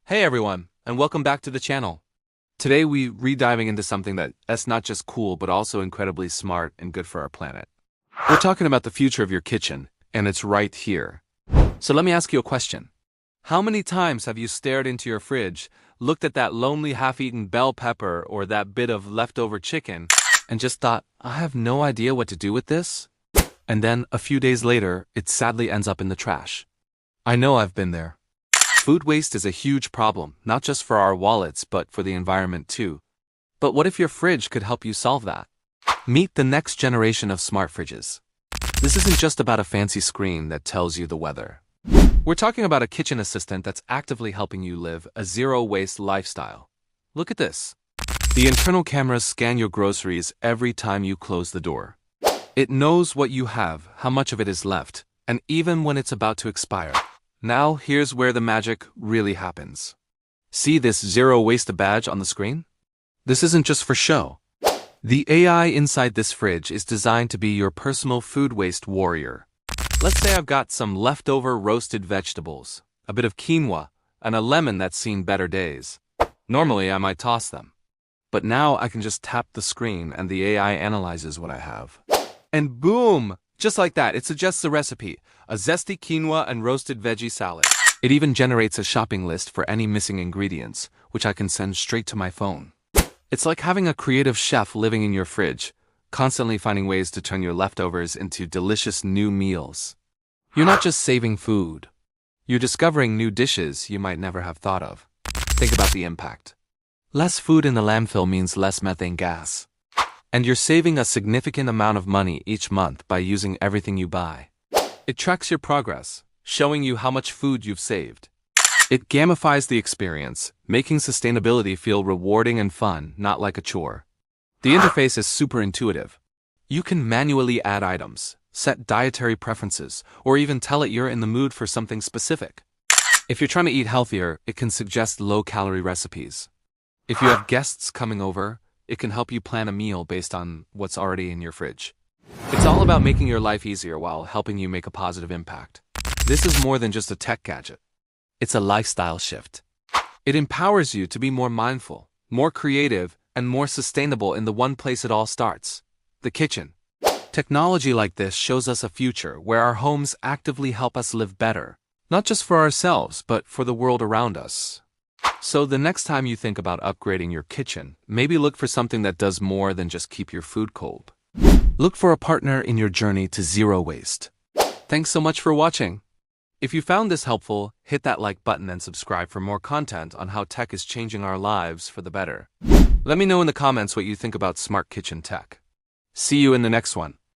Hey everyone, and welcome back to the channel. Today we re-diving into something that's not just cool but also incredibly smart and good for our planet. We're talking about the future of your kitchen, and it's right here. So let me ask you a question. How many times have you stared into your fridge, looked at that lonely half-eaten bell pepper or that bit of leftover chicken, and just thought, I have no idea what to do with this? And then, a few days later, it sadly ends up in the trash. I know I've been there. Food waste is a huge problem, not just for our wallets, but for the environment too. But what if your fridge could help you solve that? Meet the next generation of smart fridges. This isn't just about a fancy screen that tells you the weather. We're talking about a kitchen assistant that's actively helping you live a zero-waste lifestyle. Look at this. The internal cameras scan your groceries every time you close the door. It knows what you have, how much of it is left, and even when it's about to expire. Now, here's where the magic really happens. See this zero waste badge on the screen? This isn't just for show. The AI inside this fridge is designed to be your personal food waste warrior. Let's say I've got some leftover roasted vegetables, a bit of quinoa, and a lemon that's seen better days. Normally, I might toss them. But now I can just tap the screen and the AI analyzes what I have. And boom! Just like that, it suggests a recipe, a zesty quinoa and roasted veggie salad. It even generates a shopping list for any missing ingredients, which I can send straight to my phone. It's like having a creative chef living in your fridge, constantly finding ways to turn your leftovers into delicious new meals. You're not just saving food. You're discovering new dishes you might never have thought of. Think about the impact. Less food in the landfill means less methane gas. And you're saving a significant amount of money each month by using everything you buy. It tracks your progress, showing you how much food you've saved. It gamifies the experience, making sustainability feel rewarding and fun, not like a chore. The interface is super intuitive. You can manually add items, set dietary preferences, or even tell it you're in the mood for something specific. If you're trying to eat healthier, it can suggest low-calorie recipes. If you have guests coming over, it can help you plan a meal based on what's already in your fridge. It's all about making your life easier while helping you make a positive impact. This is more than just a tech gadget. It's a lifestyle shift. It empowers you to be more mindful, more creative, and more sustainable in the one place it all starts, the kitchen. Technology like this shows us a future where our homes actively help us live better, not just for ourselves, but for the world around us. So the next time you think about upgrading your kitchen, maybe look for something that does more than just keep your food cold. Look for a partner in your journey to zero waste. Thanks so much for watching. If you found this helpful, hit that like button and subscribe for more content on how tech is changing our lives for the better. Let me know in the comments what you think about smart kitchen tech. See you in the next one.